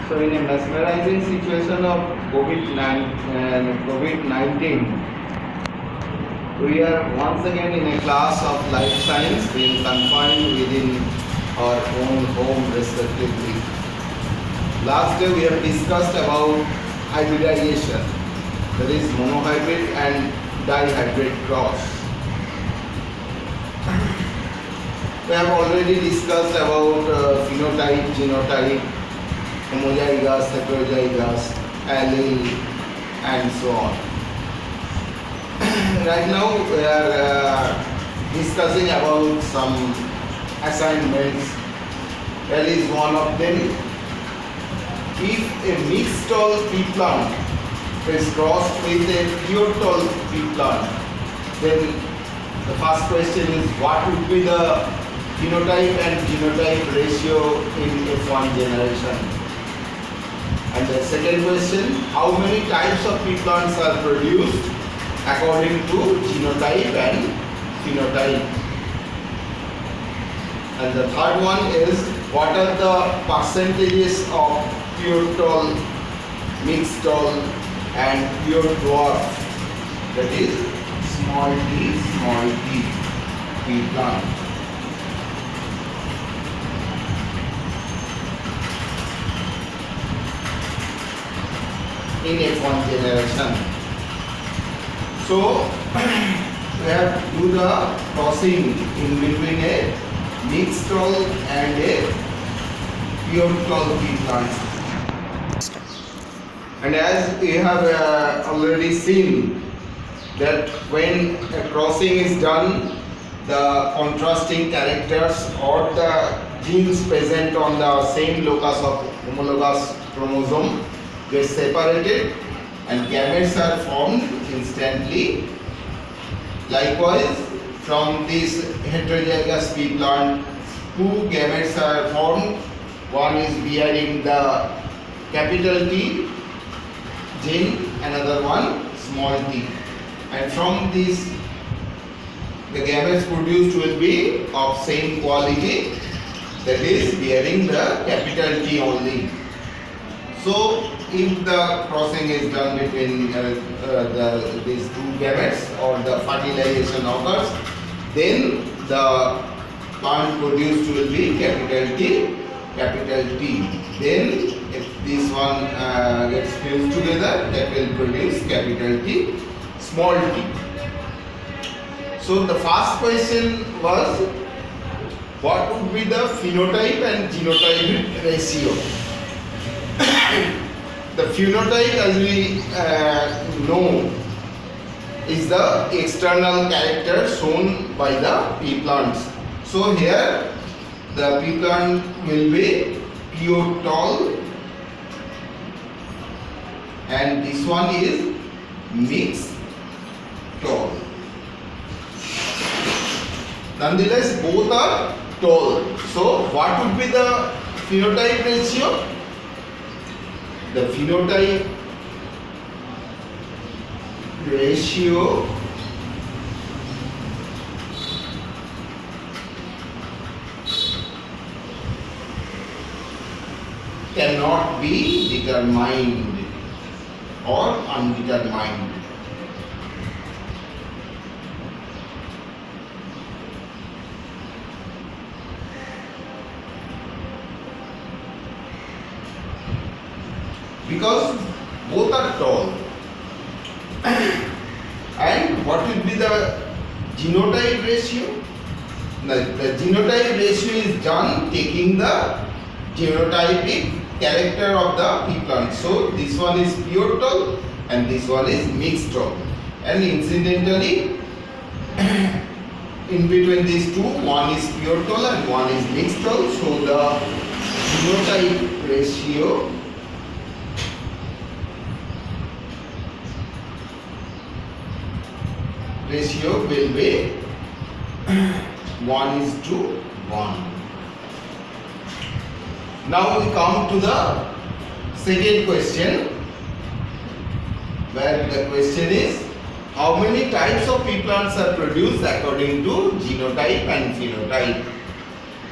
So in a mesmerizing situation of COVID-19, we are once again in a class of life science being confined within our own home respectively. Last day we have discussed about hybridization, that is monohybrid and dihybrid cross. We have already discussed about phenotype, genotype, homozygous, heterozygous, allele, and so on. Right now we are discussing about some assignments. That is one of them. If a mixed tall pea plant is crossed with a pure tall pea plant, then the first question is what would be the phenotype and genotype ratio in F1 generation? And the second question, how many types of pea plants are produced according to genotype and phenotype? And the third one is, what are the percentages of pure tall, mixed tall and pure dwarf, that is small t pea plant. In F1 generation. So we have to do the crossing in between a mixed tall and a pure tall pea plant. And as we have already seen that when a crossing is done, the contrasting characters or the genes present on the same locus of homologous chromosome get separated and gametes are formed instantly. Likewise, from this heterozygous pea plant, two gametes are formed. One is bearing the capital T gene, another one small t. And from this, the gametes produced will be of same quality, that is bearing the capital T only. So, if the crossing is done between these two gametes or the fertilization occurs, then the plant produced will be capital T, capital T. Then, if this one gets fused together, that will produce capital T, small t. So, the first question was, what would be the phenotype and genotype ratio? The phenotype, as we know, is the external character shown by the pea plants. So here the pea plant will be pure tall and this one is mixed tall. Nonetheless, both are tall. So what would be the phenotype ratio? The phenotype ratio cannot be determined or undetermined. Because both are tall. And what will be the genotype ratio? The genotype ratio is done taking the genotypic character of the pea plant. So this one is pure tall and this one is mixed tall. And incidentally, in between these two, one is pure tall and one is mixed tall. So the genotype ratio will be 1:1. Now we come to the second question, where the question is, how many types of pea plants are produced according to genotype and phenotype?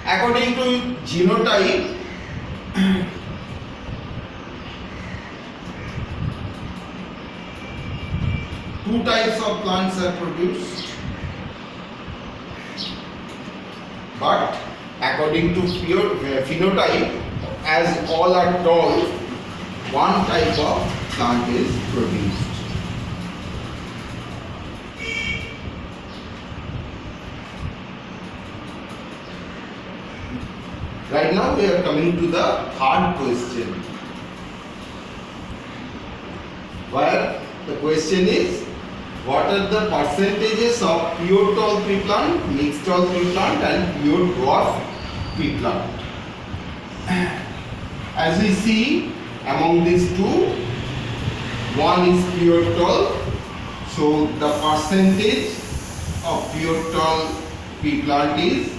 According to genotype, two types of plants are produced. But according to phenotype, as all are tall, one type of plant is produced. Right now we are coming to the third question, where the question is, what are the percentages of pure tall tree plant, mixed tall tree plant and pure dwarf tree plant? As we see, among these two, one is pure tall, so the percentage of pure tall tree plant is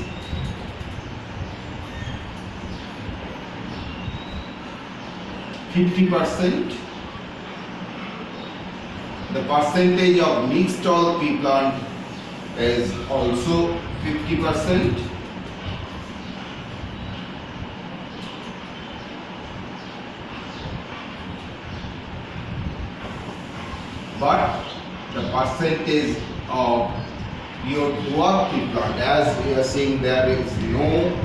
50%. The percentage of mixed tall tree plant is also 50%. But the percentage of pure dwarf tree plant, as we are seeing, there is no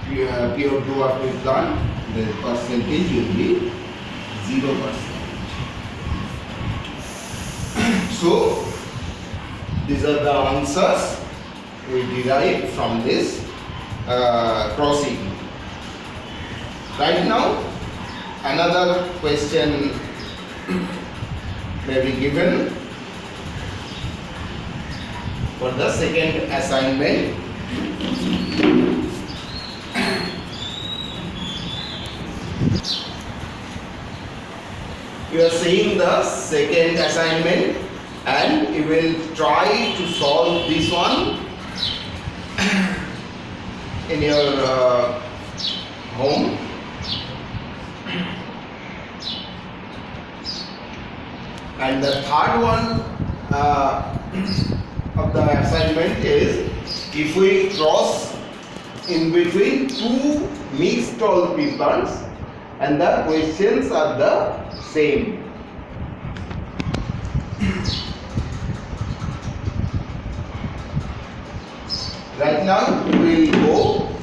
pure dwarf tree plant, the percentage will be 0%. So these are the answers we derive from this crossing. Right now, another question may be given for the second assignment. You are seeing the second assignment and you will try to solve this one in your home. And the third one of the assignment is, if we cross in between two mixed tall tree plants and the questions are the same. Right now we will go.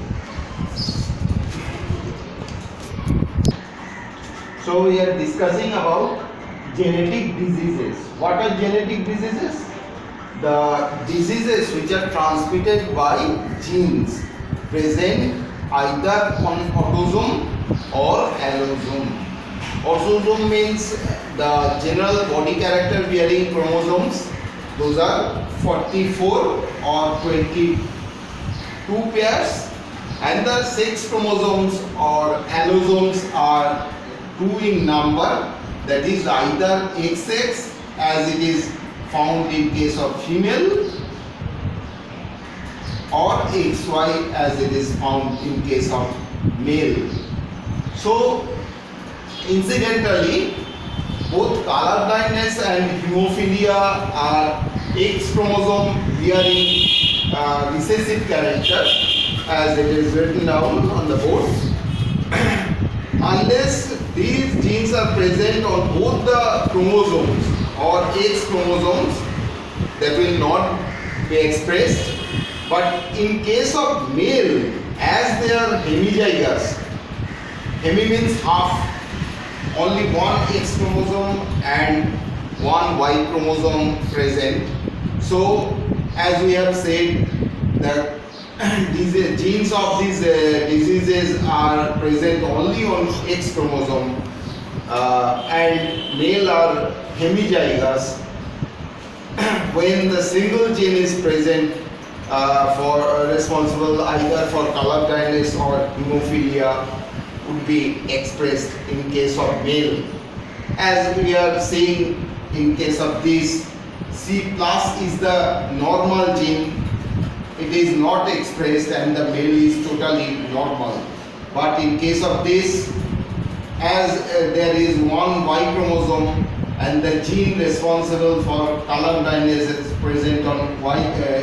So we are discussing about genetic diseases. What are genetic diseases? The diseases which are transmitted by genes present either on autosome or allosome. Autosome means the general body character bearing chromosomes. Those are 44 or 22 pairs, and the sex chromosomes or allosomes are 2 in number, that is either XX as it is found in case of female or XY as it is found in case of male. So incidentally, both color blindness and hemophilia are X chromosome bearing recessive character, as it is written down on the board. Unless these genes are present on both the chromosomes or X chromosomes, that will not be expressed. But in case of male, as they are hemizygous, hemi means half, only one X chromosome and one Y chromosome present. So as we have said, that these genes of these diseases are present only on X chromosome and male are hemizygous. When the single gene is present for responsible either for color blindness or hemophilia would be expressed in case of male. As we are seeing in case of this, C plus is the normal gene, it is not expressed and the male is totally normal. But in case of this, as there is one Y chromosome and the gene responsible for color blindness is present on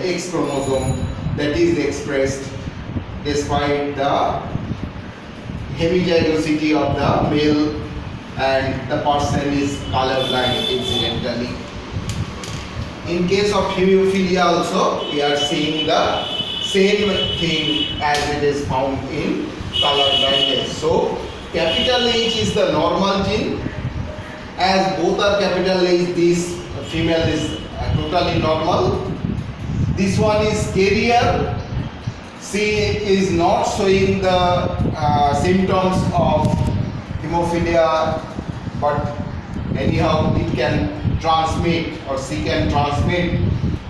X chromosome, that is expressed despite the hemizygosity of the male, and the person is color blind incidentally. In case of hemophilia also, we are seeing the same thing as it is found in color blindness. So, capital H is the normal gene. As both are capital H, this female is totally normal. This one is carrier. She is not showing the symptoms of hemophilia, but anyhow it can transmit, or she can transmit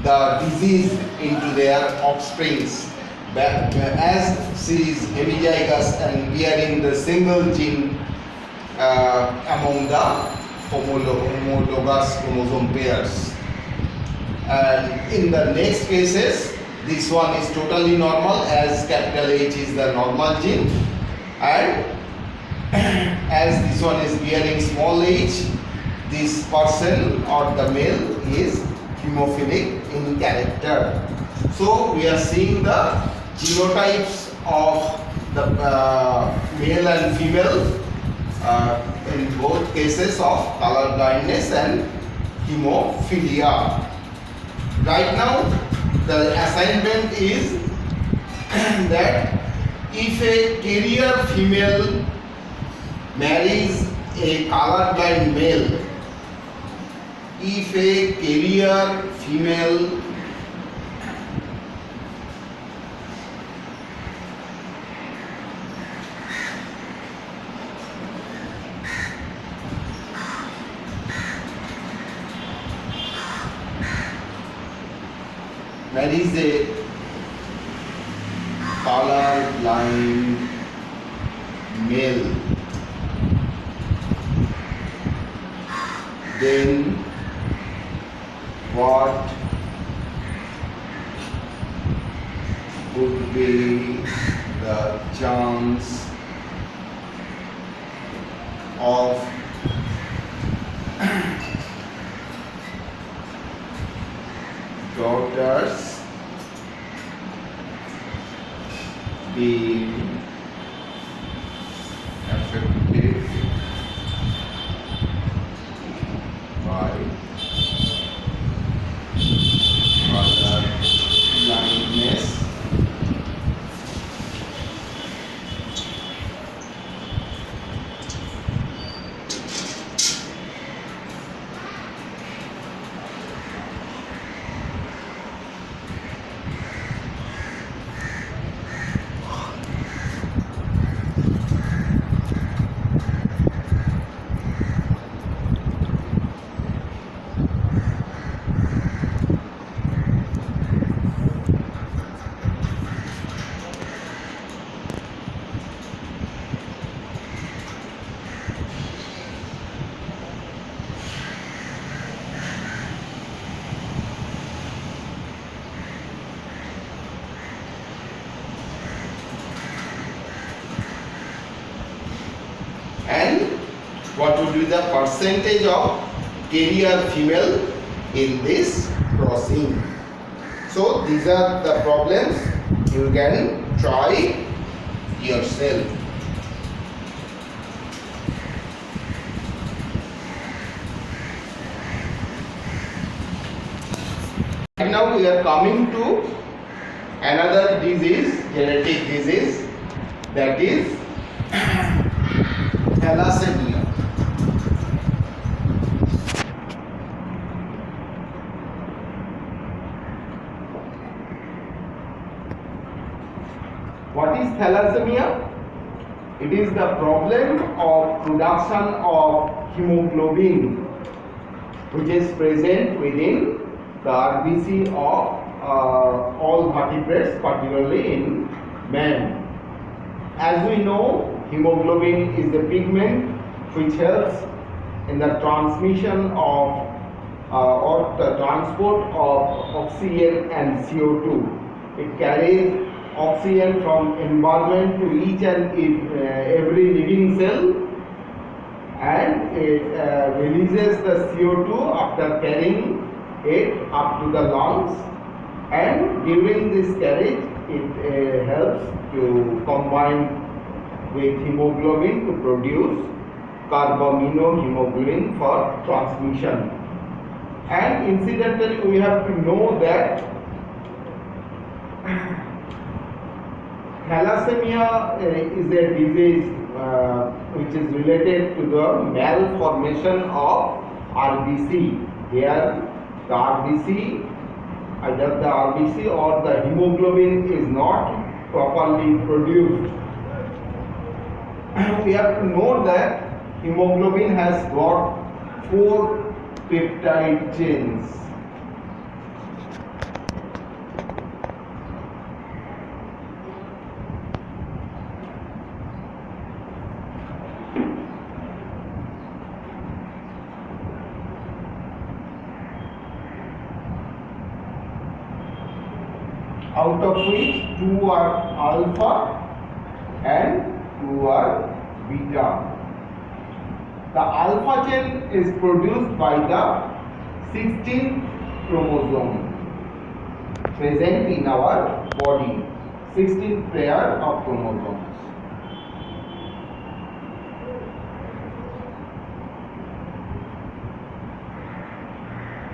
the disease into their offsprings. But as she is hemizygous and bearing the single gene among the homologous chromosome pairs. And in the next cases, this one is totally normal, as capital H is the normal gene, and as this one is bearing small h, this person or the male is hemophilic in character. So we are seeing the genotypes of the male and female in both cases of color blindness and hemophilia. Right now the assignment is that if a carrier female marries a color blind male, if a carrier female marries a color blind male, then what would be the chance of daughters being affected by color blindness? And what would be the percentage of carrier female in this crossing? So these are the problems you can try yourself. And now we are coming to another disease, genetic disease, that is thalassemia. What is thalassemia? It is the problem of production of hemoglobin which is present within the RBC of all vertebrates, particularly in man. As we know, hemoglobin is the pigment which helps in the transmission of or the transport of oxygen and CO2. It carries oxygen from environment to each and every living cell, and it releases the CO2 after carrying it up to the lungs, and during this carriage it helps to combine with hemoglobin to produce carbaminohemoglobin for transmission. And incidentally, we have to know that thalassemia is a disease which is related to the malformation of RBC. Here, the RBC, either the RBC or the hemoglobin is not properly produced. We have to know that hemoglobin has got 4 peptide chains. Out of which 2 are alpha and 2 are beta. The alpha chain is produced by the 16th chromosome present in our body, 16th pair of chromosomes.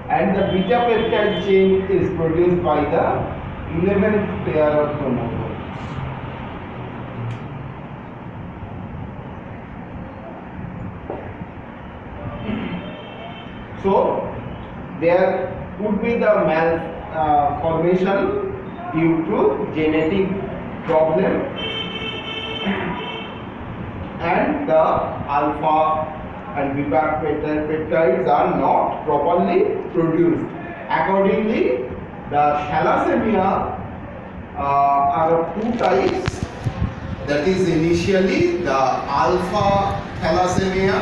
And the beta peptide chain is produced by the 11th pair of chromosomes. So, there could be the malformation due to genetic problem, and the alpha and beta peptides are not properly produced. Accordingly, the thalassemia are of 2 types. That is initially the alpha thalassemia,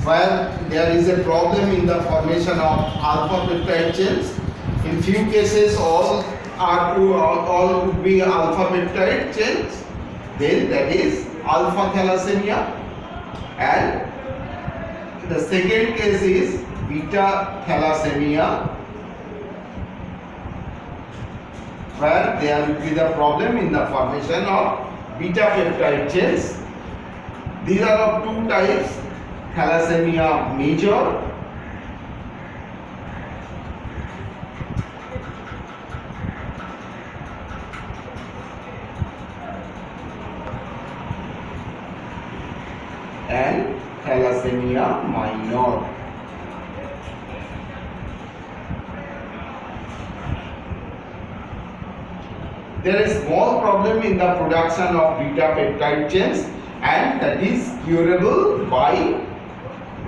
where there is a problem in the formation of alpha peptide chains. In few cases, all would be alpha peptide chains. Then that is alpha thalassemia, and the second case is beta thalassemia, where there will be the problem in the formation of beta peptide chains. These are of 2 types: thalassemia major and thalassemia minor. There is small problem in the production of beta peptide chains, and that is curable by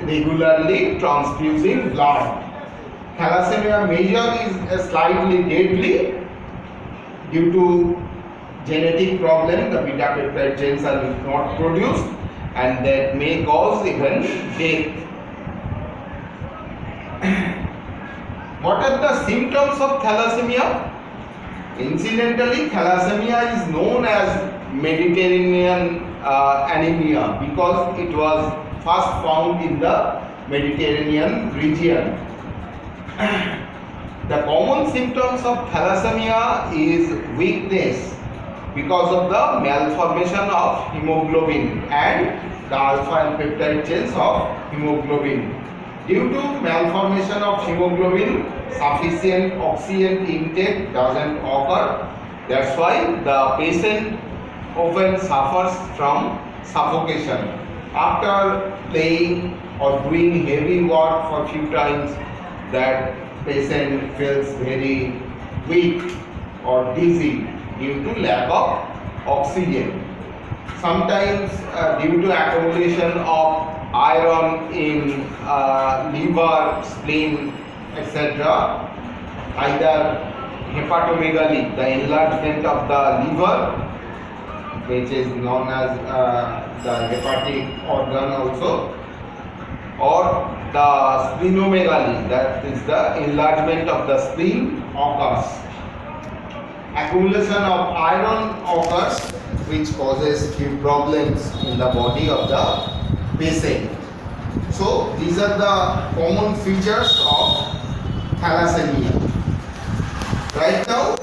regularly transfusing blood. Thalassemia major is slightly deadly due to genetic problem. The beta peptide chains are not produced, and that may cause even death. What are the symptoms of thalassemia? Incidentally, thalassemia is known as Mediterranean anemia because it was first found in the Mediterranean region. The common symptoms of thalassemia is weakness because of the malformation of hemoglobin and the alpha and peptide chains of hemoglobin. Due to malformation of hemoglobin, sufficient oxygen intake doesn't occur. That's why the patient often suffers from suffocation. After playing or doing heavy work for a few times, that patient feels very weak or dizzy due to lack of oxygen. Sometimes due to accumulation of iron in liver, spleen, etc. Either hepatomegaly, the enlargement of the liver, which is known as the hepatic organ also, or the splenomegaly, that is the enlargement of the spleen occurs. Accumulation of iron occurs, which causes few problems in the body of the patient. So these are the common features of thalassemia. Right now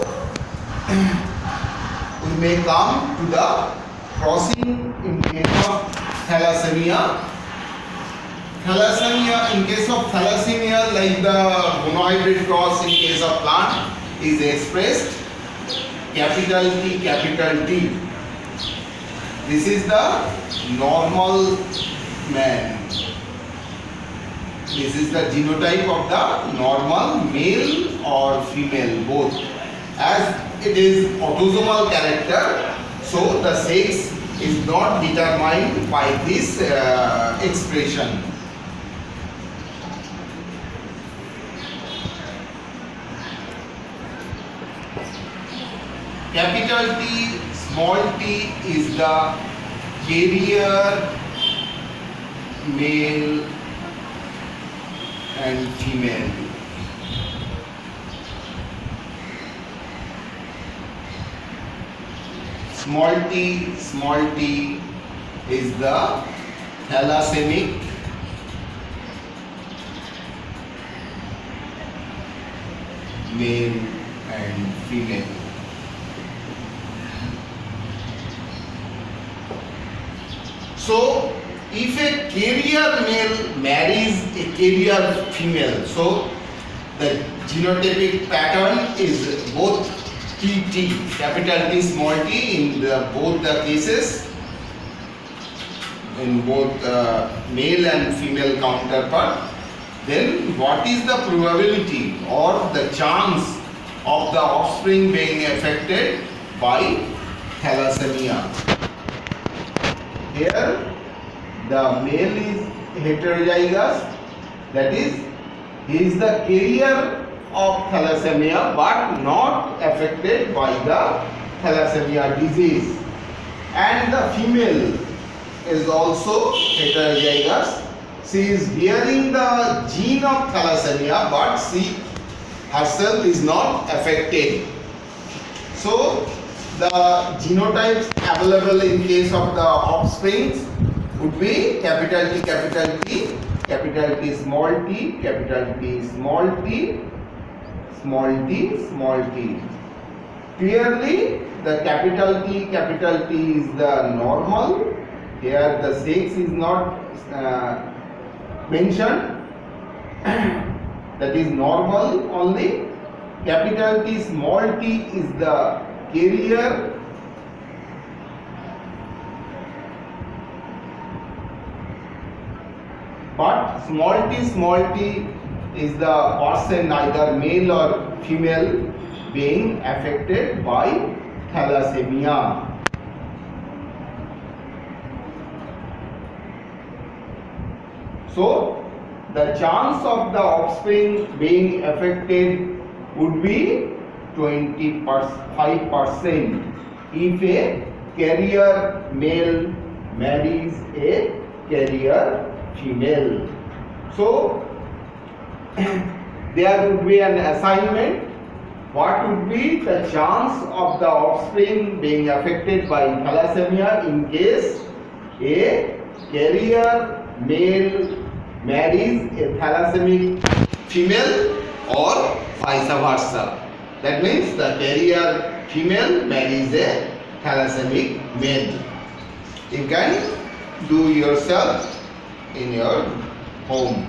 we may come to the crossing in case of thalassemia. Thalassemia, in case of thalassemia, like the monohybrid cross in case of plant, is expressed capital T, capital T. This is the normal man. This is the genotype of the normal male or female both. As it is autosomal character, so the sex is not determined by this expression. Capital T, small t is the carrier male and female. Small t is the thalassemic male and female. So, if a carrier male marries a carrier female, so the genotypic pattern is both TT, capital T, small t in both the cases, in both male and female counterpart. Then what is the probability or the chance of the offspring being affected by thalassemia? Here the male is heterozygous, that is, he is the carrier of thalassemia but not affected by the thalassemia disease, and the female is also heterozygous. She is bearing the gene of thalassemia but she herself is not affected. So the genotypes available in case of the offsprings would be capital T, capital T, capital T, small t, capital T, small t, small t, small t. Clearly, the capital T is the normal. Here the sex is not mentioned. That is normal only. Capital T, small t is the carrier. But small t is the person, either male or female, being affected by thalassemia. So the chance of the offspring being affected would be 25% if a carrier male marries a carrier female. So there would be an assignment. What would be the chance of the offspring being affected by thalassemia in case a carrier male marries a thalassemic female or vice versa? That means the carrier female marries a thalassemic male. You can do yourself in your home.